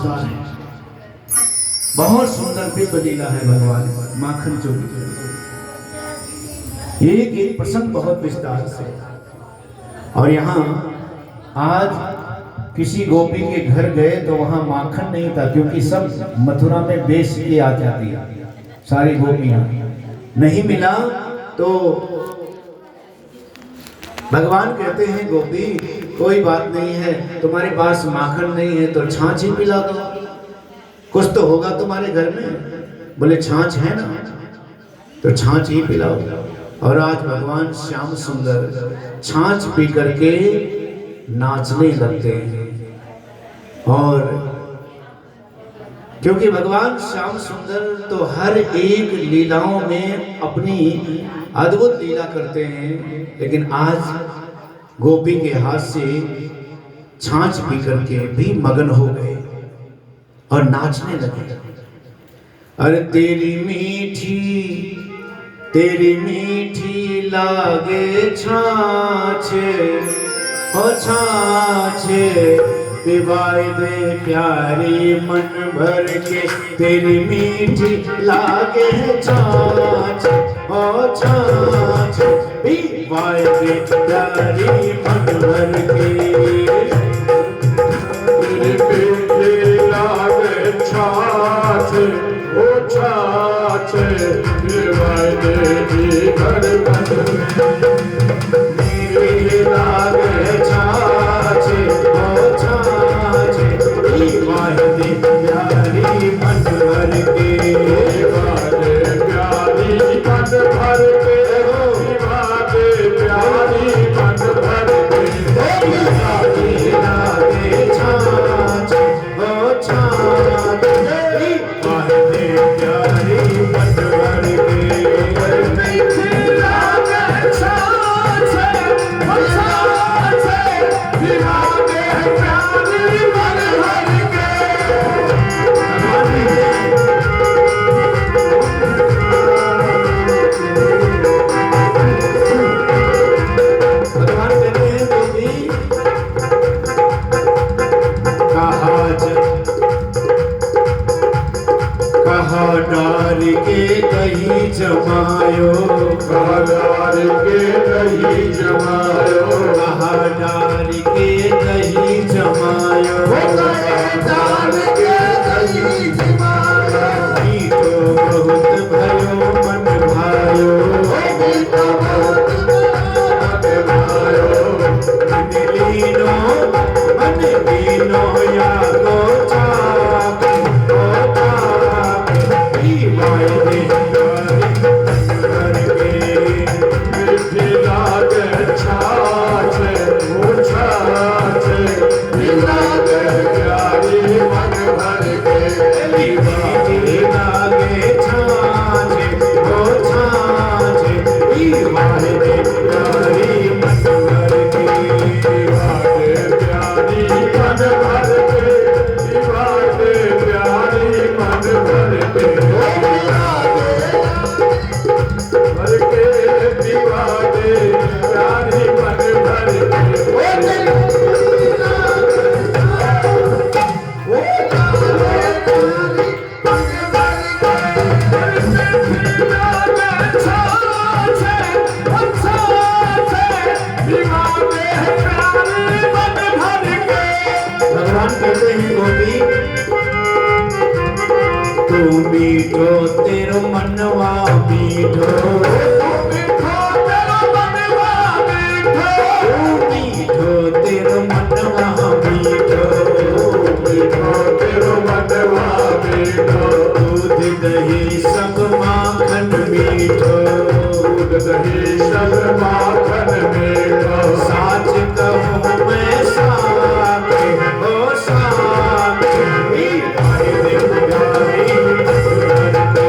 नमस्कार है। बहुत सुंदर दिव्य लीला है भगवान माखन चोरी। एक एक प्रसंग बहुत विस्तार से। और यहाँ आज किसी गोपी के घर गए तो वहां माखन नहीं था, क्योंकि सब मथुरा में बेच के आ जाती सारी गोपियां। नहीं मिला तो भगवान कहते हैं गोपी कोई बात नहीं है, तुम्हारे पास माखन नहीं है तो छाछ ही पिला दो, कुछ तो होगा तुम्हारे घर में। बोले छाछ है ना, तो छाछ ही पिलाओ। और आज भगवान श्याम सुंदर छाछ पी करके नाचने लगते हैं। और क्योंकि भगवान श्याम सुंदर तो हर एक लीलाओं में अपनी अद्भुत लीला करते हैं, लेकिन आज गोपी के हाथ से छाछ पी करके भी मगन हो गए और नाचने लगे। अरे तेरी मीठी लागे छाछ, ओ छाछ पिवाए दे प्यारी मन भर के। तेरी मीठी लागे छाछ, ओ छाछ पिवाए दे प्यारी मन भर के। तेरी मीठी लागे छाछ, ओ छाछ पिवाए दे घर मेरे लागे छाछ, ओ छाछ पिवाए दे प्यारी मन भर के। प्यारी मन भर के, प्यारी मन भर के। लागे छाछ, ओ छाछ पिवाए दे प्यारी मन भर के। डाल के दही जमायो, डाल के दही जमायो, डाल के दही जमायो, डाल के दही जमायो। मीठो बहुत भयो मन भायो, मीठो बहुत भायो। मन लीनो या गो चाक, मीठो तेरो मनवा मीठो, मीठो तेरो मनवा मीठो, मीठो तेरो मनवा मीठो, मीठो तेरो मनवा मीठो। दूध दही सब माखन मीठो, दूध दही सब माखन मीठो। साच कहूँ मैं साके, ओ साके पिवाए दे प्यारी मन भर के।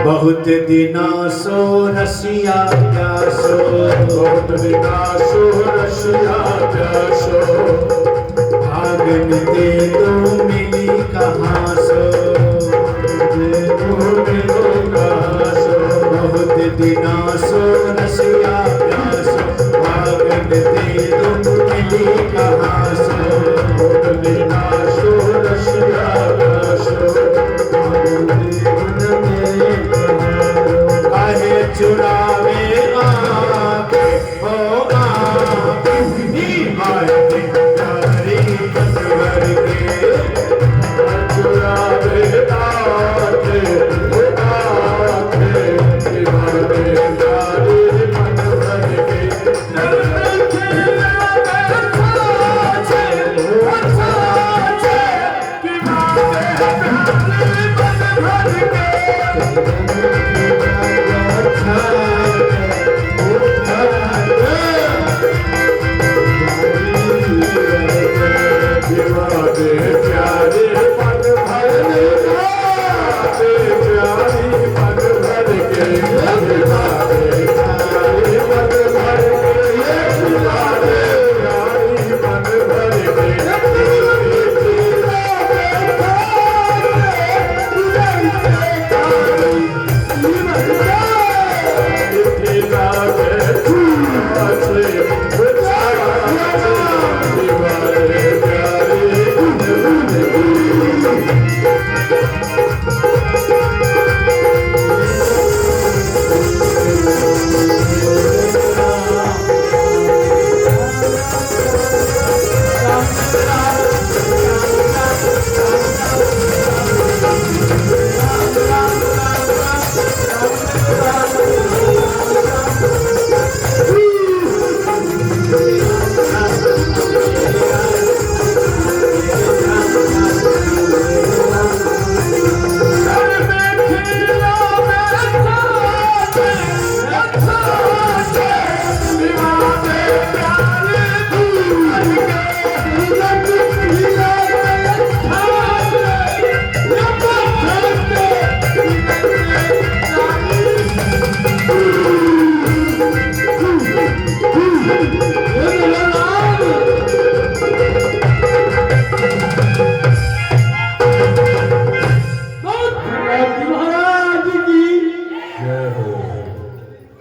बहुत दिना सो रसिया प्यासो, बहुत दिना सो रसिया प्यासो, भागन दे दो मिली कहाँ सो, दे दो मिलो कहाँ सो। बहुत दिना सो रसिया प्यासो, भागन दे दो मिली कहाँ सो, बहुत दिना सो रसिया प्यासो, चुरावे आके हो आके निभाए प्यारी पतवर के, चुरावे आके हो आके निभाए प्यारी पतवर के।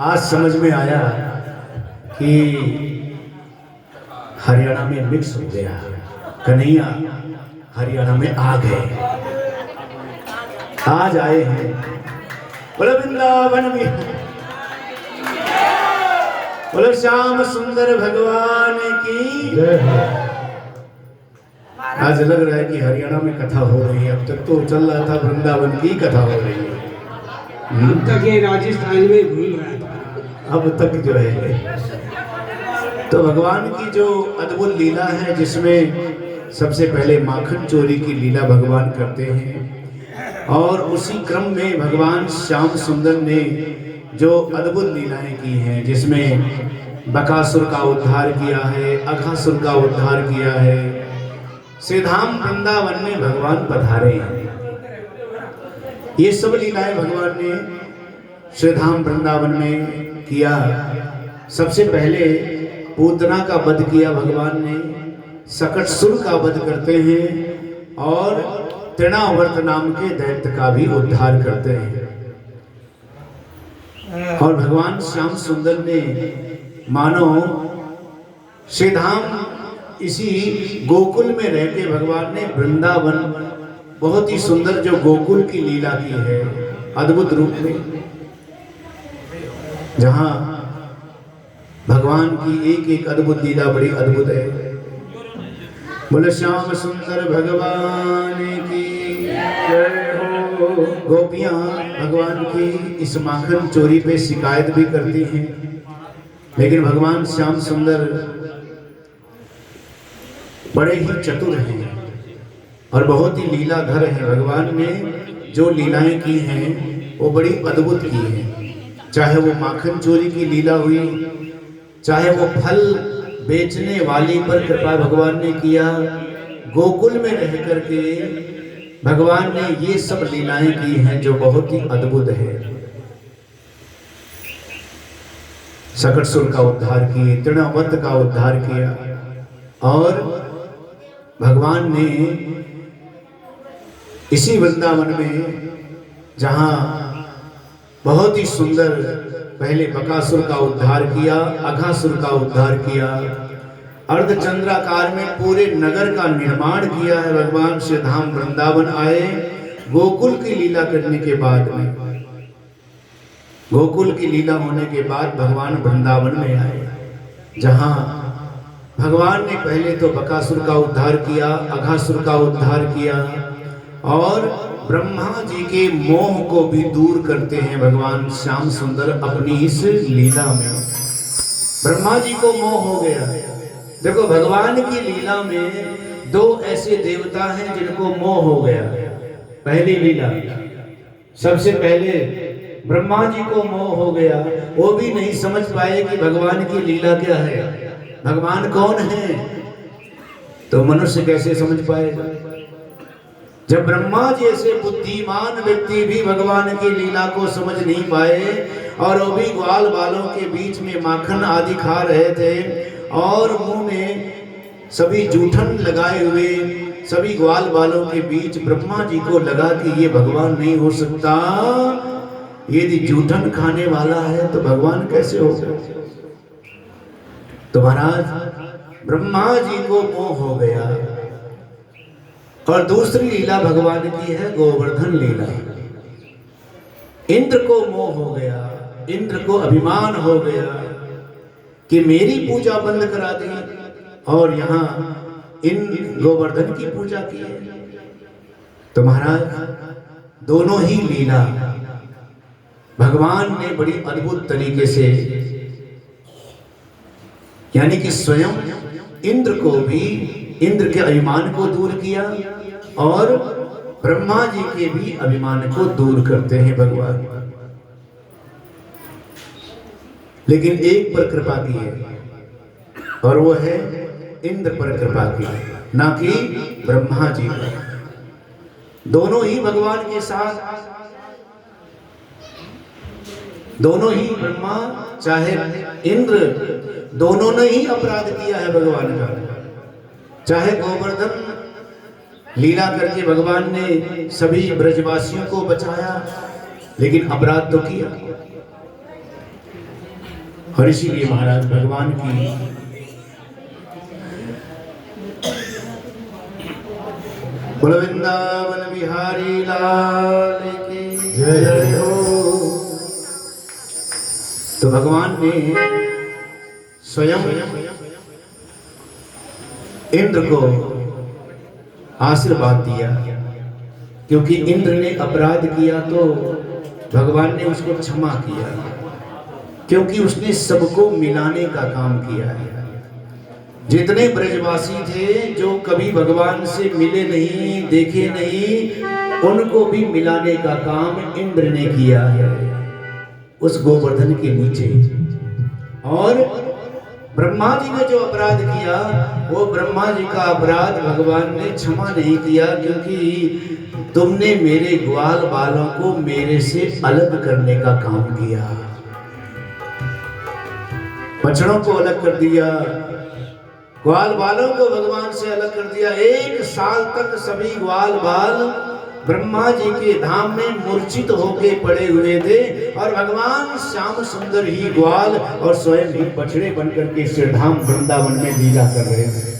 आज समझ में आया कि हरियाणा में मिक्स हो गया, कन्हैया हरियाणा में आ गए, आज आए हैं बोलो वृंदावन में, बोलो श्याम सुंदर भगवान की जय। आज लग रहा है कि हरियाणा में कथा हो रही है, अब तक तो चल रहा था वृंदावन की कथा हो रही है, अब तक ये राजस्थान में घूम रहा था, अब तक जो है। तो भगवान की जो अद्भुत लीला है, जिसमें सबसे पहले माखन चोरी की लीला भगवान करते हैं, और उसी क्रम में भगवान श्याम सुंदर ने जो अद्भुत लीलाएं की हैं, जिसमें बकासुर का उद्धार किया है, अघासुर का उद्धार किया है, श्रीधाम वृंदावन में भगवान पधारे हैं। ये सब लीलाएं भगवान ने श्रीधाम वृंदावन में किया। सबसे पहले पूतना का वध किया भगवान ने, सकटसुर का वध करते हैं, और तृणावर्त नाम के दैत्य का भी उद्धार करते हैं। और भगवान श्याम सुंदर ने मानो श्रीधाम इसी गोकुल में रह के भगवान ने वृंदावन बहुत ही सुंदर जो गोकुल की लीला की है, अद्भुत रूप में, जहां भगवान की एक एक अद्भुत लीला बड़ी अद्भुत है। बोले श्याम सुंदर भगवान की जय हो। गोपियां भगवान की इस माखन चोरी पे शिकायत भी करती हैं, लेकिन भगवान श्याम सुंदर बड़े ही चतुर हैं और बहुत ही लीलाधर हैं। भगवान ने जो लीलाएं की हैं वो बड़ी अद्भुत की हैं। चाहे वो माखन चोरी की लीला हुई, चाहे वो फल बेचने वाली पर कृपा भगवान ने किया, गोकुल में रह करके भगवान ने ये सब लीलाएं की हैं जो बहुत ही अद्भुत है। सकटसुर का उद्धार किए, तृणावत का उद्धार किया, और भगवान ने इसी वृंदावन में जहां बहुत ही सुंदर पहले बकासुर का उद्धार किया, अघासुर का उद्धार किया, अर्धचंद्राकार में पूरे नगर का निर्माण किया है। भगवान श्री धाम वृंदावन आए गोकुल की लीला करने के बाद में, गोकुल की लीला होने के बाद भगवान वृंदावन में आए, जहां भगवान ने पहले तो बकासुर का उद्धार किया, अघासुर का उद्धार किया, और ब्रह्मा जी के मोह को भी दूर करते हैं भगवान श्याम सुंदर अपनी इस लीला में। ब्रह्मा जी को मोह हो गया। देखो भगवान की लीला में दो ऐसे देवता हैं जिनको मोह हो गया। पहली लीला, सबसे पहले ब्रह्मा जी को मोह हो गया, वो भी नहीं समझ पाए कि भगवान की लीला क्या है, भगवान कौन है। तो मनुष्य कैसे समझ पाएगा जब ब्रह्मा जैसे बुद्धिमान व्यक्ति भी भगवान की लीला को समझ नहीं पाए, और वो भी ग्वाल बालों के बीच में माखन आदि खा रहे थे और मुंह में सभी जूठन लगाए हुए, सभी ग्वाल बालों के बीच ब्रह्मा जी को लगा कि ये भगवान नहीं हो सकता, यदि जूठन खाने वाला है तो भगवान कैसे होगा। तो महाराज ब्रह्मा जी को मोह हो गया। और दूसरी लीला भगवान की है गोवर्धन लीला। इंद्र को मोह हो गया, इंद्र को अभिमान हो गया कि मेरी पूजा बंद करा दी और यहाँ इन गोवर्धन की पूजा की। तो महाराज दोनों ही लीला भगवान ने बड़ी अद्भुत तरीके से, यानी कि स्वयं इंद्र को भी, इंद्र के अभिमान को दूर किया और ब्रह्मा जी के भी अभिमान को दूर करते हैं भगवान। लेकिन एक पर कृपा की है और वो है इंद्र पर कृपा की, ना कि ब्रह्मा जी पर। दोनों ही भगवान के साथ, दोनों ही ब्रह्मा चाहे इंद्र, दोनों ने ही अपराध किया है भगवान का। चाहे गोवर्धन लीला करके भगवान ने सभी ब्रजवासियों को बचाया, लेकिन अपराध तो किया। और इसीलिए महाराज भगवान की बोलो वृंदावन बिहारी लाल की जय हो। तो भगवान ने स्वयं इंद्र को आशीर्वाद दिया, क्योंकि इंद्र ने अपराध किया तो भगवान ने उसको क्षमा किया, क्योंकि उसने सबको मिलाने का काम किया है। जितने ब्रजवासी थे जो कभी भगवान से मिले नहीं, देखे नहीं, उनको भी मिलाने का काम इंद्र ने किया है उस गोवर्धन के नीचे। और ब्रह्मा जी ने जो अपराध किया वो ब्रह्मा जी का अपराध भगवान ने क्षमा नहीं किया, क्योंकि तुमने मेरे ग्वाल बालों को मेरे से अलग करने का काम किया, बछड़ों को अलग कर दिया, ग्वाल बालों को भगवान से अलग कर दिया। 1 साल तक सभी ग्वाल बाल ब्रह्मा जी के धाम में मूर्छित होके पड़े हुए थे, और भगवान श्याम सुंदर ही ग्वाल और स्वयं ही बछड़े बनकर के श्री धाम वृंदावन में लीला कर रहे थे।